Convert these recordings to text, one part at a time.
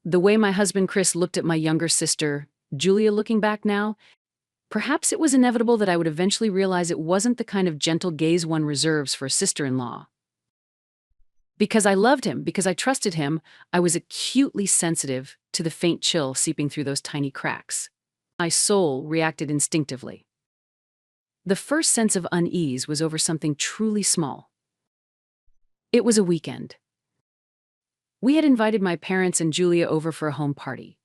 The way my husband Chris looked at my younger sister, Julia, looking back now, perhaps it was inevitable that I would eventually realize it wasn't the kind of gentle gaze one reserves for a sister-in-law. Because I loved him, because I trusted him, I was acutely sensitive to the faint chill seeping through those tiny cracks. My soul reacted instinctively. The first sense of unease was over something truly small. It was a weekend. We had invited my parents and Julia over for a home party.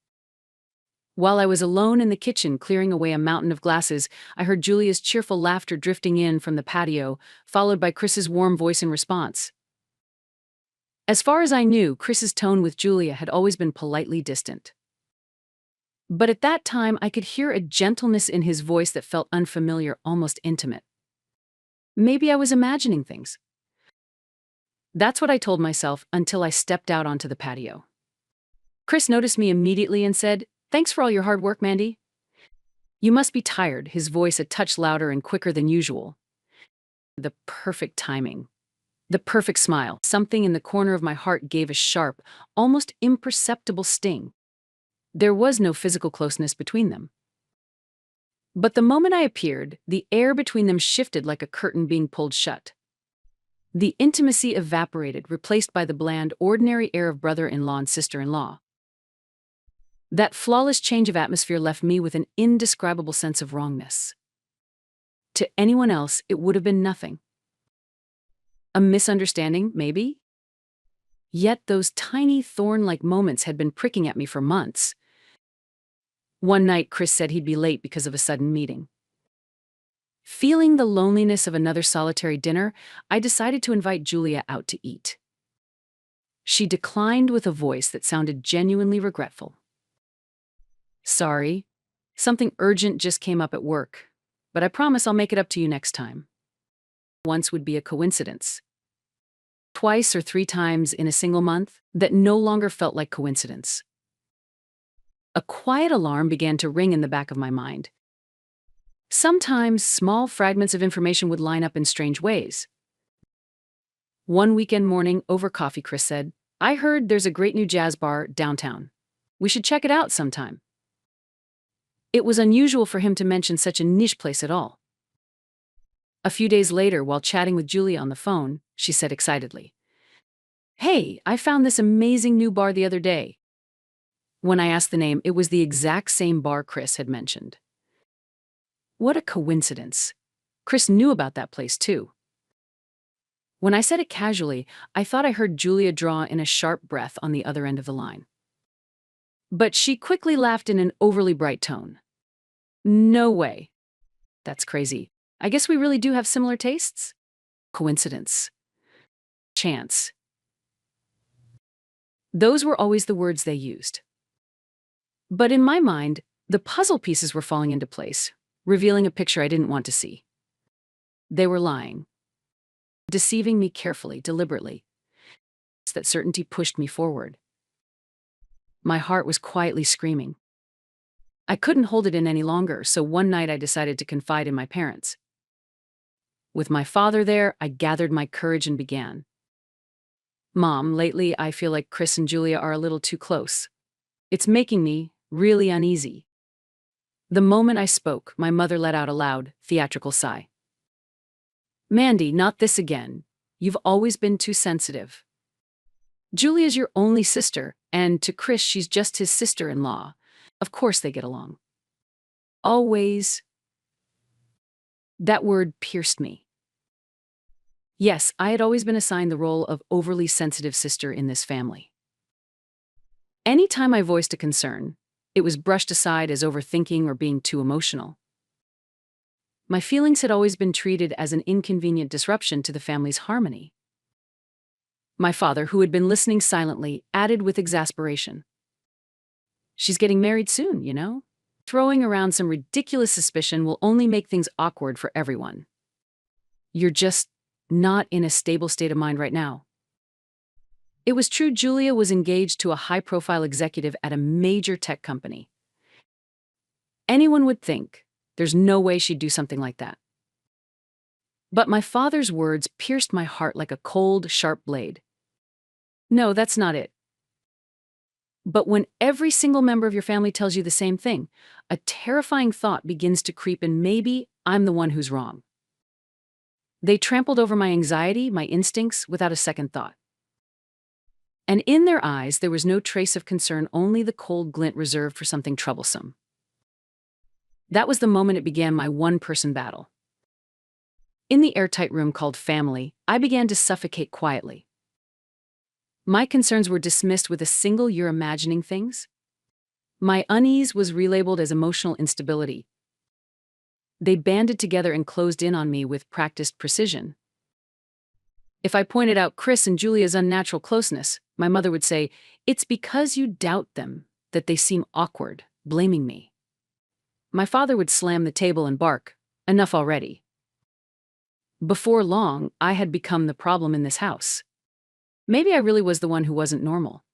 While I was alone in the kitchen clearing away a mountain of glasses, I heard Julia's cheerful laughter drifting in from the patio, followed by Chris's warm voice in response. As far as I knew, Chris's tone with Julia had always been politely distant. But at that time, I could hear a gentleness in his voice that felt unfamiliar, almost intimate. Maybe I was imagining things. That's what I told myself until I stepped out onto the patio. Chris noticed me immediately and said, "Thanks for all your hard work, Mandy." "You must be tired," his voice a touch louder and quicker than usual. The perfect timing. The perfect smile. Something in the corner of my heart gave a sharp, almost imperceptible sting. There was no physical closeness between them. But the moment I appeared, the air between them shifted like a curtain being pulled shut. The intimacy evaporated, replaced by the bland, ordinary air of brother-in-law and sister-in-law. That flawless change of atmosphere left me with an indescribable sense of wrongness. To anyone else, it would have been nothing. A misunderstanding, maybe? Yet those tiny thorn-like moments had been pricking at me for months. One night, Chris said he'd be late because of a sudden meeting. Feeling the loneliness of another solitary dinner, I decided to invite Julia out to eat. She declined with a voice that sounded genuinely regretful. "Sorry, something urgent just came up at work, but I promise I'll make it up to you next time." Once would be a coincidence. Twice or three times in a single month, that no longer felt like coincidence. A quiet alarm began to ring in the back of my mind. Sometimes small fragments of information would line up in strange ways. One weekend morning over coffee, Chris said, "I heard there's a great new jazz bar downtown. We should check it out sometime." It was unusual for him to mention such a niche place at all. A few days later, while chatting with Julia on the phone, she said excitedly, "Hey, I found this amazing new bar the other day." When I asked the name, it was the exact same bar Chris had mentioned. What a coincidence. Chris knew about that place too. When I said it casually, I thought I heard Julia draw in a sharp breath on the other end of the line. But she quickly laughed in an overly bright tone. "No way. That's crazy. I guess we really do have similar tastes?" Coincidence. Chance. Those were always the words they used. But in my mind, the puzzle pieces were falling into place, revealing a picture I didn't want to see. They were lying, deceiving me carefully, deliberately. That certainty pushed me forward. My heart was quietly screaming. I couldn't hold it in any longer, so one night I decided to confide in my parents. With my father there, I gathered my courage and began. "Mom, lately I feel like Chris and Julia are a little too close. It's making me really uneasy." The moment I spoke, my mother let out a loud, theatrical sigh. "Mandy, not this again. You've always been too sensitive. Julia's your only sister, and to Chris, she's just his sister-in-law. Of course they get along." Always. That word pierced me. Yes, I had always been assigned the role of overly sensitive sister in this family. Anytime I voiced a concern, it was brushed aside as overthinking or being too emotional. My feelings had always been treated as an inconvenient disruption to the family's harmony. My father, who had been listening silently, added with exasperation, "She's getting married soon, you know? Throwing around some ridiculous suspicion will only make things awkward for everyone. You're just not in a stable state of mind right now." It was true, Julia was engaged to a high-profile executive at a major tech company. Anyone would think there's no way she'd do something like that. But my father's words pierced my heart like a cold, sharp blade. "No, that's not it. But when every single member of your family tells you the same thing, a terrifying thought begins to creep in: maybe I'm the one who's wrong. They trampled over my anxiety, my instincts, without a second thought. And in their eyes, there was no trace of concern, only the cold glint reserved for something troublesome. That was the moment it began, my one-person battle. In the airtight room called family, I began to suffocate quietly. My concerns were dismissed with a single "you're imagining things." My unease was relabeled as emotional instability. They banded together and closed in on me with practiced precision. If I pointed out Chris and Julia's unnatural closeness, my mother would say, "It's because you doubt them that they seem awkward," blaming me. My father would slam the table and bark, "Enough already." Before long, I had become the problem in this house. Maybe I really was the one who wasn't normal.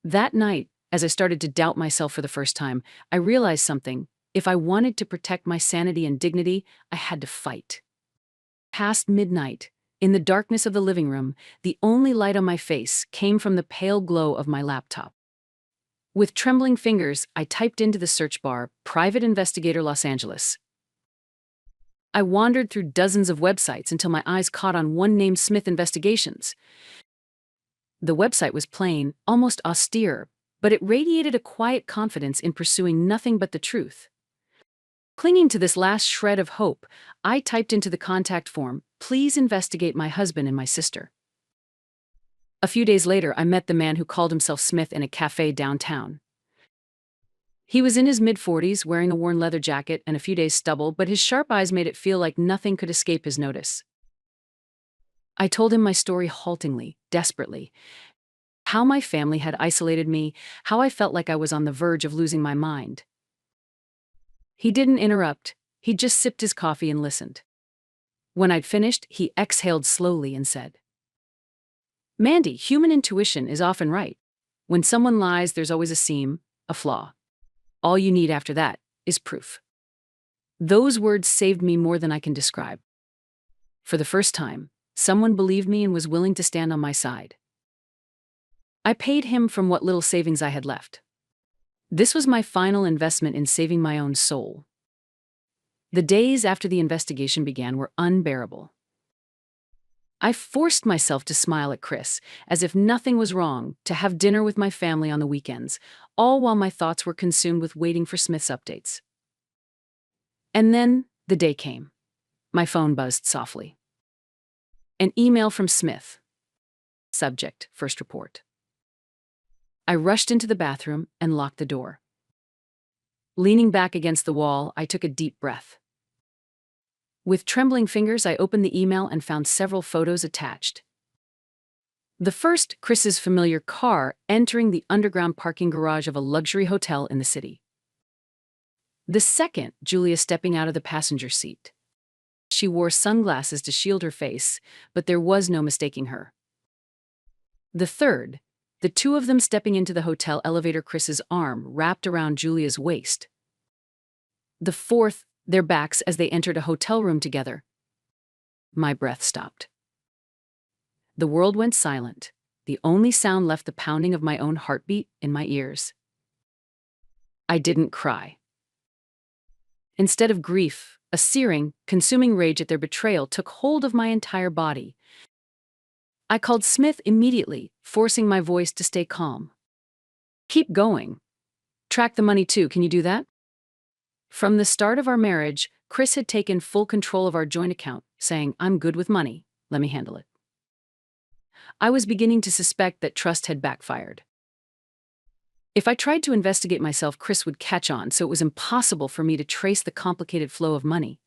That night, as I started to doubt myself for the first time, I realized something. If I wanted to protect my sanity and dignity, I had to fight. Past midnight, in the darkness of the living room, the only light on my face came from the pale glow of my laptop. With trembling fingers, I typed into the search bar, "Private Investigator Los Angeles." I wandered through dozens of websites until my eyes caught on one named Smith Investigations. The website was plain, almost austere, but it radiated a quiet confidence in pursuing nothing but the truth. Clinging to this last shred of hope, I typed into the contact form, "Please investigate my husband and my sister." A few days later, I met the man who called himself Smith in a cafe downtown. He was in his mid-40s, wearing a worn leather jacket and a few days' stubble, but his sharp eyes made it feel like nothing could escape his notice. I told him my story haltingly, desperately. How my family had isolated me, how I felt like I was on the verge of losing my mind. He didn't interrupt, he just sipped his coffee and listened. When I'd finished, he exhaled slowly and said, "Mandy, human intuition is often right. When someone lies, there's always a seam, a flaw. All you need after that is proof." Those words saved me more than I can describe. For the first time, someone believed me and was willing to stand on my side. I paid him from what little savings I had left. This was my final investment in saving my own soul. The days after the investigation began were unbearable. I forced myself to smile at Chris, as if nothing was wrong, to have dinner with my family on the weekends, all while my thoughts were consumed with waiting for Smith's updates. And then the day came. My phone buzzed softly. An email from Smith. Subject: First report. I rushed into the bathroom and locked the door. Leaning back against the wall, I took a deep breath. With trembling fingers, I opened the email and found several photos attached. The first, Chris's familiar car entering the underground parking garage of a luxury hotel in the city. The second, Julia stepping out of the passenger seat. She wore sunglasses to shield her face, but there was no mistaking her. The third, the two of them stepping into the hotel elevator, Chris's arm wrapped around Julia's waist. The fourth, their backs as they entered a hotel room together. My breath stopped. The world went silent. The only sound left the pounding of my own heartbeat in my ears. I didn't cry. Instead of grief, a searing, consuming rage at their betrayal took hold of my entire body. I called Smith immediately, forcing my voice to stay calm. "Keep going. Track the money too, can you do that?" From the start of our marriage, Chris had taken full control of our joint account, saying, "I'm good with money, let me handle it." I was beginning to suspect that trust had backfired. If I tried to investigate myself, Chris would catch on, so it was impossible for me to trace the complicated flow of money.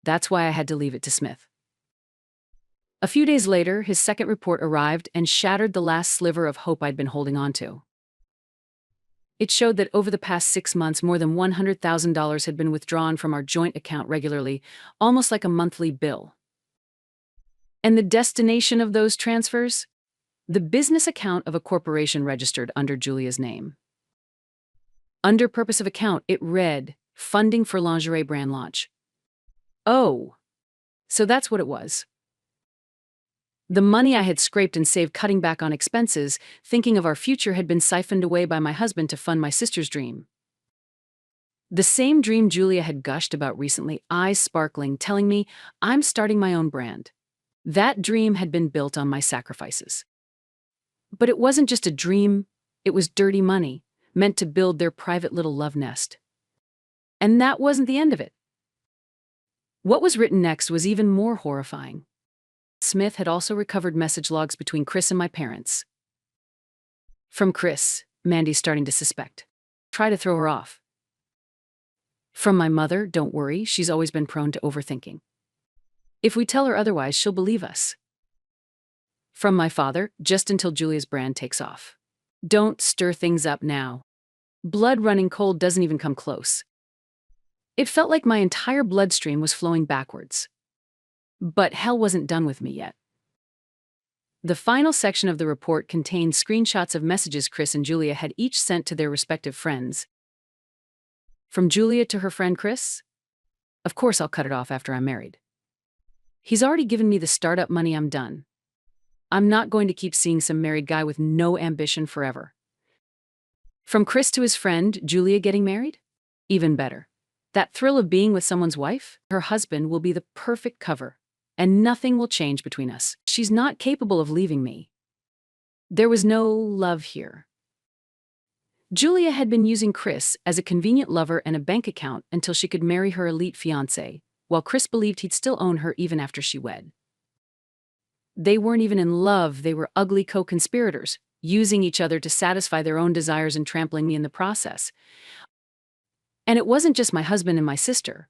That's why I had to leave it to Smith. A few days later, his second report arrived and shattered the last sliver of hope I'd been holding on to. It showed that over the past 6 months, more than $100,000 had been withdrawn from our joint account regularly, almost like a monthly bill. And the destination of those transfers? The business account of a corporation registered under Julia's name. Under purpose of account, it read, "Funding for lingerie brand launch." Oh, so that's what it was. The money I had scraped and saved cutting back on expenses, thinking of our future, had been siphoned away by my husband to fund my sister's dream. The same dream Julia had gushed about recently, eyes sparkling, telling me I'm starting my own brand. That dream had been built on my sacrifices. But it wasn't just a dream, it was dirty money, meant to build their private little love nest. And that wasn't the end of it. What was written next was even more horrifying. Smith had also recovered message logs between Chris and my parents. From Chris, Mandy's starting to suspect. Try to throw her off. From my mother, don't worry, she's always been prone to overthinking. If we tell her otherwise, she'll believe us. From my father, just until Julia's brand takes off. Don't stir things up now. Blood running cold doesn't even come close. It felt like my entire bloodstream was flowing backwards. But hell wasn't done with me yet. The final section of the report contained screenshots of messages Chris and Julia had each sent to their respective friends. From Julia to her friend Chris? Of course I'll cut it off after I'm married. He's already given me the startup money, I'm done. I'm not going to keep seeing some married guy with no ambition forever. From Chris to his friend, Julia getting married? Even better. That thrill of being with someone's wife, her husband, will be the perfect cover. And nothing will change between us. She's not capable of leaving me. There was no love here. Julia had been using Chris as a convenient lover and a bank account until she could marry her elite fiancé, while Chris believed he'd still own her even after she wed. They weren't even in love, they were ugly co-conspirators, using each other to satisfy their own desires and trampling me in the process. And it wasn't just my husband and my sister.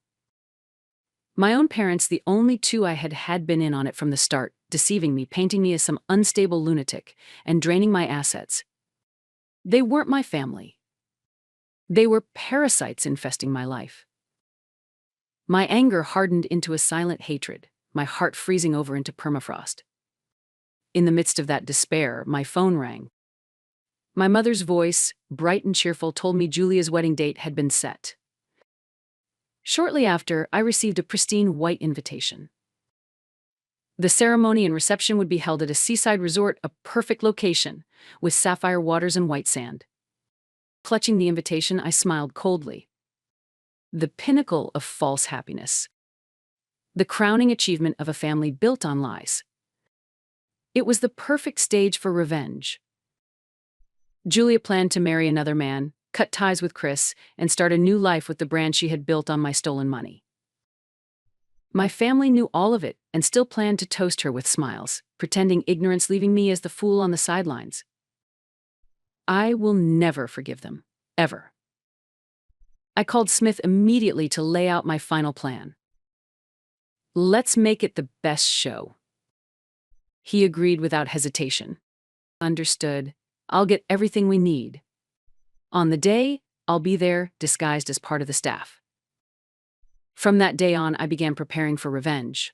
My own parents, the only two I had been in on it from the start, deceiving me, painting me as some unstable lunatic, and draining my assets. They weren't my family. They were parasites infesting my life. My anger hardened into a silent hatred, my heart freezing over into permafrost. In the midst of that despair, my phone rang. My mother's voice, bright and cheerful, told me Julia's wedding date had been set. Shortly after, I received a pristine white invitation. The ceremony and reception would be held at a seaside resort, a perfect location, with sapphire waters and white sand. Clutching the invitation, I smiled coldly. The pinnacle of false happiness. The crowning achievement of a family built on lies. It was the perfect stage for revenge. Julia planned to marry another man, cut ties with Chris, and start a new life with the brand she had built on my stolen money. My family knew all of it and still planned to toast her with smiles, pretending ignorance, leaving me as the fool on the sidelines. I will never forgive them, ever. I called Smith immediately to lay out my final plan. Let's make it the best show. He agreed without hesitation. Understood. I'll get everything we need. On the day, I'll be there, disguised as part of the staff. From that day on, I began preparing for revenge.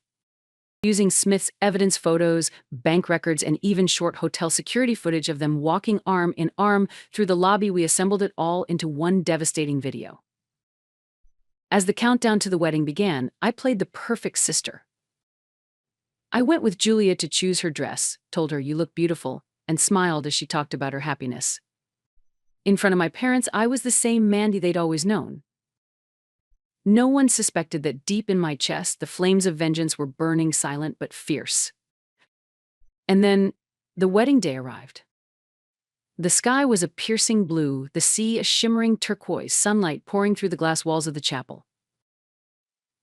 Using Smith's evidence, photos, bank records, and even short hotel security footage of them walking arm in arm through the lobby, we assembled it all into one devastating video. As the countdown to the wedding began, I played the perfect sister. I went with Julia to choose her dress, told her, "You look beautiful," and smiled as she talked about her happiness. In front of my parents, I was the same Mandy they'd always known. No one suspected that deep in my chest, the flames of vengeance were burning, silent but fierce. And then, the wedding day arrived. The sky was a piercing blue, the sea a shimmering turquoise, sunlight pouring through the glass walls of the chapel.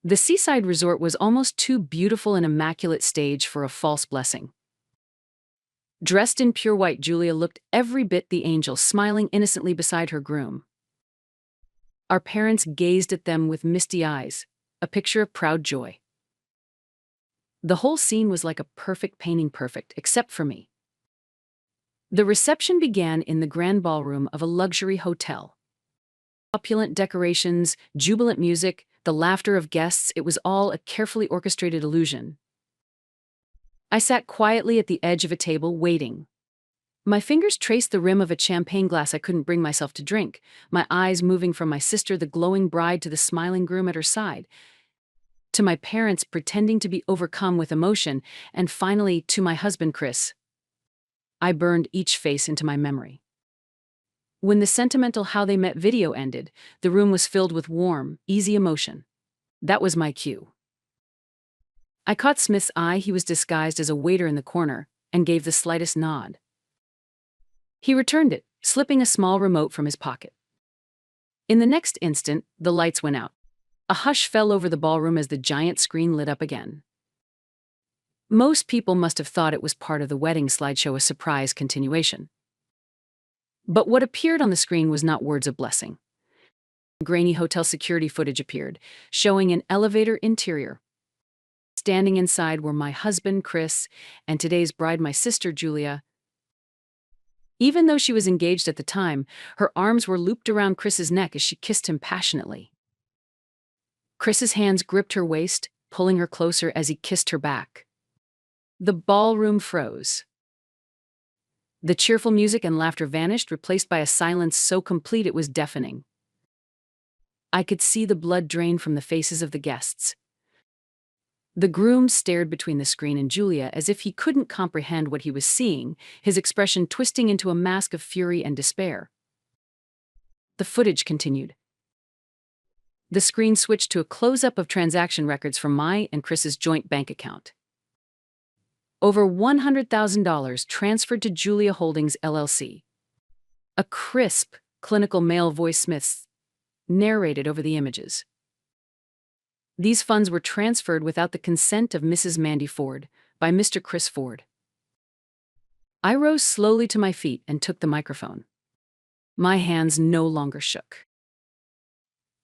The seaside resort was almost too beautiful an immaculate stage for a false blessing. Dressed in pure white, Julia looked every bit the angel, smiling innocently beside her groom. Our parents gazed at them with misty eyes, a picture of proud joy. The whole scene was like a perfect painting, perfect, except for me. The reception began in the grand ballroom of a luxury hotel. Opulent decorations, jubilant music, the laughter of guests, it was all a carefully orchestrated illusion. I sat quietly at the edge of a table, waiting. My fingers traced the rim of a champagne glass I couldn't bring myself to drink, my eyes moving from my sister, the glowing bride, to the smiling groom at her side. to my parents pretending to be overcome with emotion, and finally to my husband Chris. I burned each face into my memory. When the sentimental how they met video ended, the room was filled with warm, easy emotion. That was my cue. I caught Smith's eye. He was disguised as a waiter in the corner, and gave the slightest nod. He returned it, slipping a small remote from his pocket. In the next instant, the lights went out. A hush fell over the ballroom as the giant screen lit up again. Most people must have thought it was part of the wedding slideshow, a surprise continuation. But what appeared on the screen was not words of blessing. Grainy hotel security footage appeared, showing an elevator interior. Standing inside were my husband, Chris, and today's bride, my sister, Julia. Even though she was engaged at the time, her arms were looped around Chris's neck as she kissed him passionately. Chris's hands gripped her waist, pulling her closer as he kissed her back. The ballroom froze. The cheerful music and laughter vanished, replaced by a silence so complete it was deafening. I could see the blood drain from the faces of the guests. The groom stared between the screen and Julia as if he couldn't comprehend what he was seeing, his expression twisting into a mask of fury and despair. The footage continued. The screen switched to a close-up of transaction records from my and Chris's joint bank account. Over $100,000 transferred to Julia Holdings, LLC. A crisp, clinical male voice Smith's narrated over the images. These funds were transferred without the consent of Mrs. Mandy Ford, by Mr. Chris Ford. I rose slowly to my feet and took the microphone. My hands no longer shook.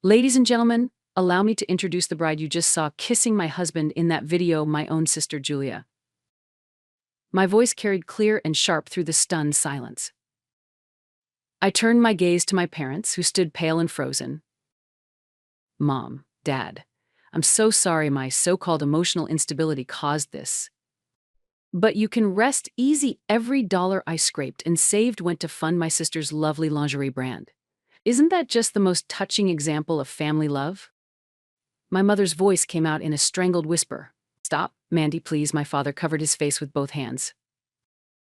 Ladies and gentlemen, allow me to introduce the bride you just saw kissing my husband in that video, my own sister Julia. My voice carried clear and sharp through the stunned silence. I turned my gaze to my parents, who stood pale and frozen. Mom, Dad, I'm so sorry my so-called emotional instability caused this. But you can rest easy. Every dollar I scraped and saved went to fund my sister's lovely lingerie brand. Isn't that just the most touching example of family love? My mother's voice came out in a strangled whisper. Stop, Mandy, please. My father covered his face with both hands.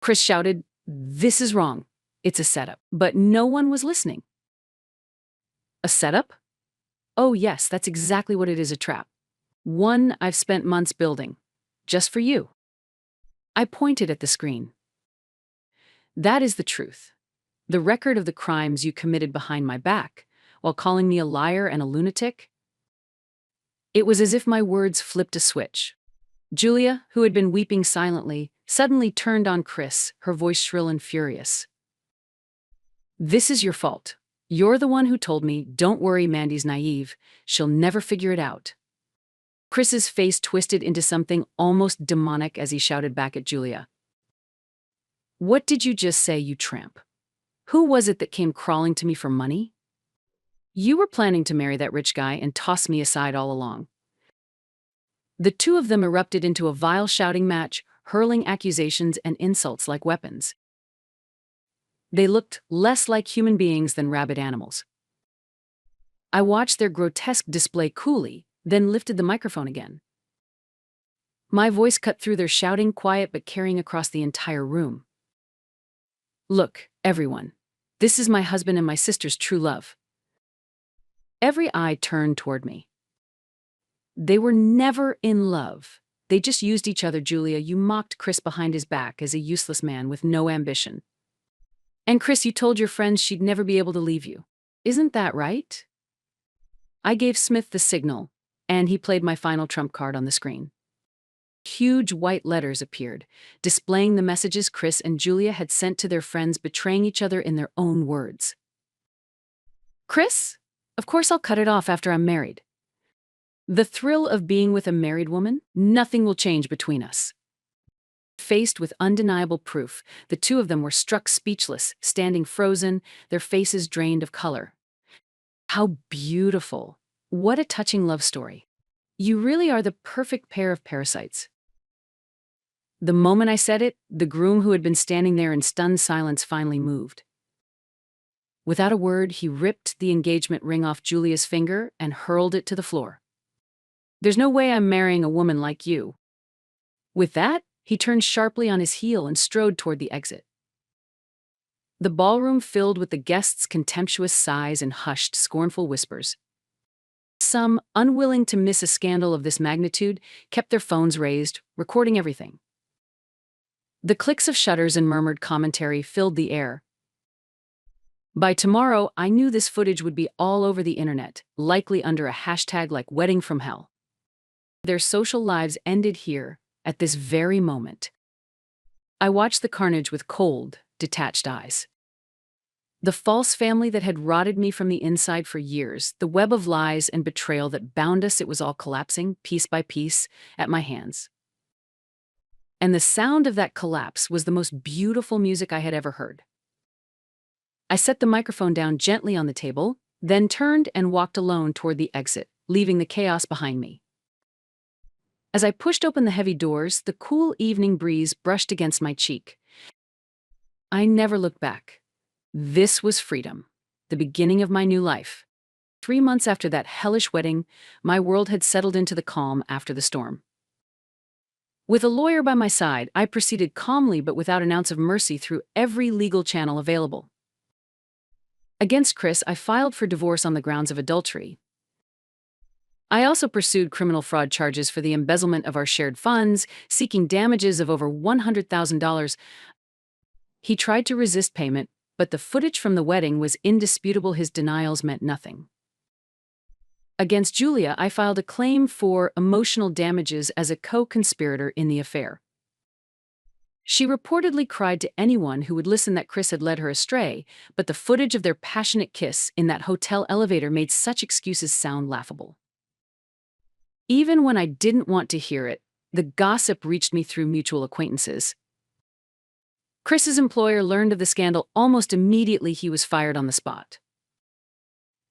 Chris shouted, "This is wrong. It's a setup." But no one was listening. A setup? Oh yes, that's exactly what it is, a trap. One I've spent months building. Just for you. I pointed at the screen. That is the truth. The record of the crimes you committed behind my back, while calling me a liar and a lunatic. It was as if my words flipped a switch. Julia, who had been weeping silently, suddenly turned on Chris, her voice shrill and furious. This is your fault. You're the one who told me, don't worry, Mandy's naive. She'll never figure it out. Chris's face twisted into something almost demonic as he shouted back at Julia. What did you just say, you tramp? Who was it that came crawling to me for money? You were planning to marry that rich guy and toss me aside all along. The two of them erupted into a vile shouting match, hurling accusations and insults like weapons. They looked less like human beings than rabid animals. I watched their grotesque display coolly, then lifted the microphone again. My voice cut through their shouting, quiet but carrying across the entire room. Look, everyone. This is my husband and my sister's true love. Every eye turned toward me. They were never in love. They just used each other. Julia, you mocked Chris behind his back as a useless man with no ambition. And Chris, you told your friends she'd never be able to leave you. Isn't that right? I gave Smith the signal, and he played my final trump card on the screen. Huge white letters appeared, displaying the messages Chris and Julia had sent to their friends, betraying each other in their own words. Chris? Of course I'll cut it off after I'm married. The thrill of being with a married woman? Nothing will change between us. Faced with undeniable proof, the two of them were struck speechless, standing frozen, their faces drained of color. How beautiful. What a touching love story. You really are the perfect pair of parasites. The moment I said it, the groom, who had been standing there in stunned silence, finally moved. Without a word, he ripped the engagement ring off Julia's finger and hurled it to the floor. There's no way I'm marrying a woman like you. With that, he turned sharply on his heel and strode toward the exit. The ballroom filled with the guests' contemptuous sighs and hushed, scornful whispers. Some, unwilling to miss a scandal of this magnitude, kept their phones raised, recording everything. The clicks of shutters and murmured commentary filled the air. By tomorrow, I knew this footage would be all over the internet, likely under a hashtag like Wedding from Hell. Their social lives ended here, at this very moment. I watched the carnage with cold, detached eyes. The false family that had rotted me from the inside for years, the web of lies and betrayal that bound us, it was all collapsing, piece by piece, at my hands. And the sound of that collapse was the most beautiful music I had ever heard. I set the microphone down gently on the table, then turned and walked alone toward the exit, leaving the chaos behind me. As I pushed open the heavy doors, the cool evening breeze brushed against my cheek. I never looked back. This was freedom, the beginning of my new life. 3 months after that hellish wedding, my world had settled into the calm after the storm. With a lawyer by my side, I proceeded calmly but without an ounce of mercy through every legal channel available. Against Chris, I filed for divorce on the grounds of adultery. I also pursued criminal fraud charges for the embezzlement of our shared funds, seeking damages of over $100,000. He tried to resist payment, but the footage from the wedding was indisputable. His denials meant nothing. Against Julia, I filed a claim for emotional damages as a co-conspirator in the affair. She reportedly cried to anyone who would listen that Chris had led her astray, but the footage of their passionate kiss in that hotel elevator made such excuses sound laughable. Even when I didn't want to hear it, the gossip reached me through mutual acquaintances. Chris's employer learned of the scandal almost immediately. He was fired on the spot.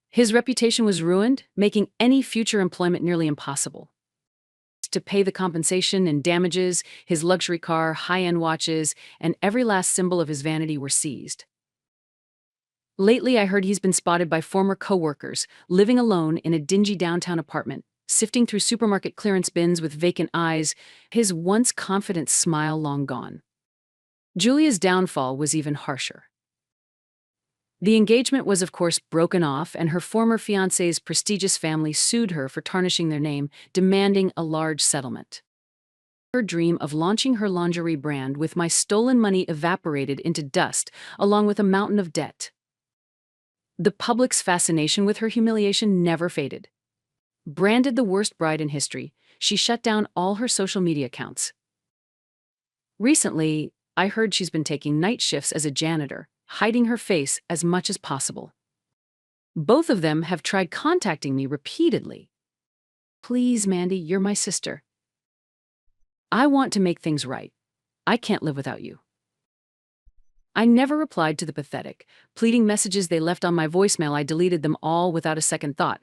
His reputation was ruined, making any future employment nearly impossible. To pay the compensation and damages, his luxury car, high-end watches, and every last symbol of his vanity were seized. Lately, I heard he's been spotted by former co-workers, living alone in a dingy downtown apartment, sifting through supermarket clearance bins with vacant eyes, his once confident smile long gone. Julia's downfall was even harsher. The engagement was, of course, broken off, and her former fiancé's prestigious family sued her for tarnishing their name, demanding a large settlement. Her dream of launching her lingerie brand with my stolen money evaporated into dust, along with a mountain of debt. The public's fascination with her humiliation never faded. Branded the worst bride in history, she shut down all her social media accounts. Recently, I heard she's been taking night shifts as a janitor, hiding her face as much as possible. Both of them have tried contacting me repeatedly. Please, Mandy, you're my sister. I want to make things right. I can't live without you. I never replied to the pathetic, pleading messages they left on my voicemail. I deleted them all without a second thought.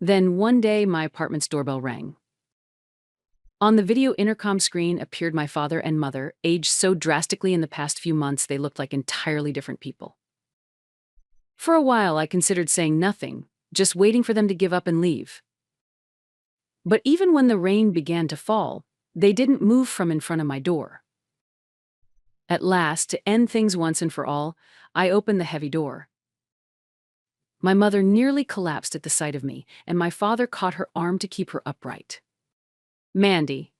Then one day, my apartment's doorbell rang. On the video intercom screen appeared my father and mother, aged so drastically in the past few months they looked like entirely different people. For a while, I considered saying nothing, just waiting for them to give up and leave. But even when the rain began to fall, they didn't move from in front of my door. At last, to end things once and for all, I opened the heavy door. My mother nearly collapsed at the sight of me, and my father caught her arm to keep her upright. Mandy.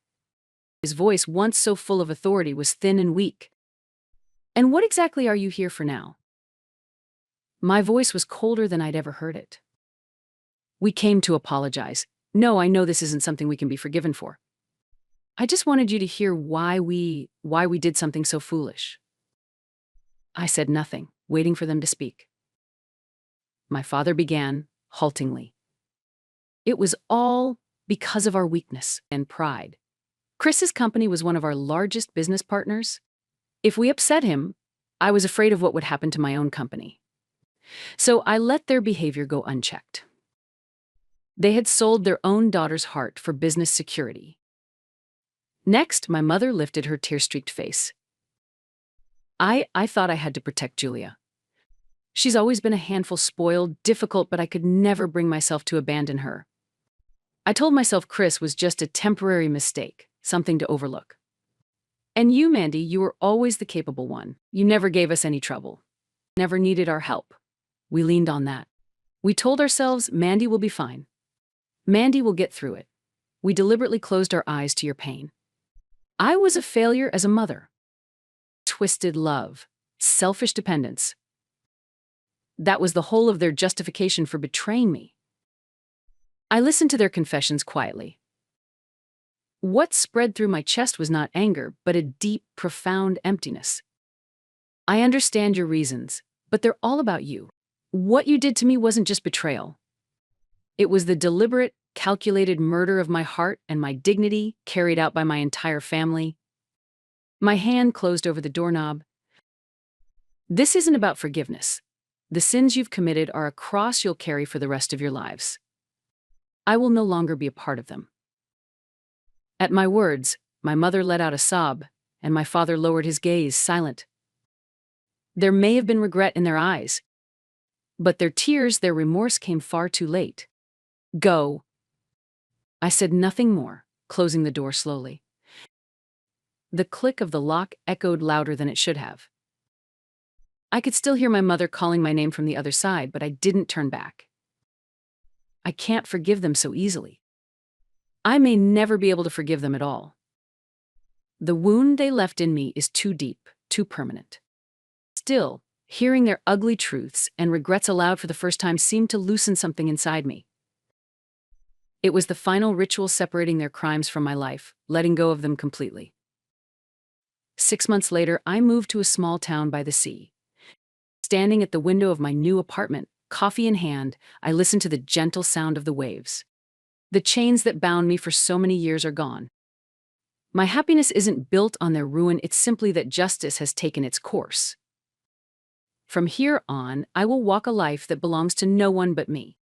His voice, once so full of authority, was thin and weak. And what exactly are you here for now? My voice was colder than I'd ever heard it. We came to apologize. No, I know this isn't something we can be forgiven for. I just wanted you to hear why we did something so foolish. I said nothing, waiting for them to speak. My father began, haltingly. It was all because of our weakness and pride. Chris's company was one of our largest business partners. If we upset him, I was afraid of what would happen to my own company. So I let their behavior go unchecked. They had sold their own daughter's heart for business security. Next, my mother lifted her tear-streaked face. I thought I had to protect Julia. She's always been a handful, spoiled, difficult, but I could never bring myself to abandon her. I told myself Chris was just a temporary mistake, something to overlook. And you, Mandy, you were always the capable one. You never gave us any trouble. Never needed our help. We leaned on that. We told ourselves Mandy will be fine. Mandy will get through it. We deliberately closed our eyes to your pain. I was a failure as a mother. Twisted love. Selfish dependence. That was the whole of their justification for betraying me. I listened to their confessions quietly. What spread through my chest was not anger, but a deep, profound emptiness. I understand your reasons, but they're all about you. What you did to me wasn't just betrayal. It was the deliberate, calculated murder of my heart and my dignity carried out by my entire family. My hand closed over the doorknob. This isn't about forgiveness. The sins you've committed are a cross you'll carry for the rest of your lives. I will no longer be a part of them. At my words, my mother let out a sob, and my father lowered his gaze, silent. There may have been regret in their eyes, but their tears, their remorse came far too late. Go. I said nothing more, closing the door slowly. The click of the lock echoed louder than it should have. I could still hear my mother calling my name from the other side, but I didn't turn back. I can't forgive them so easily. I may never be able to forgive them at all. The wound they left in me is too deep, too permanent. Still, hearing their ugly truths and regrets aloud for the first time seemed to loosen something inside me. It was the final ritual separating their crimes from my life, letting go of them completely. 6 months later, I moved to a small town by the sea. Standing at the window of my new apartment, coffee in hand, I listened to the gentle sound of the waves. The chains that bound me for so many years are gone. My happiness isn't built on their ruin, it's simply that justice has taken its course. From here on, I will walk a life that belongs to no one but me.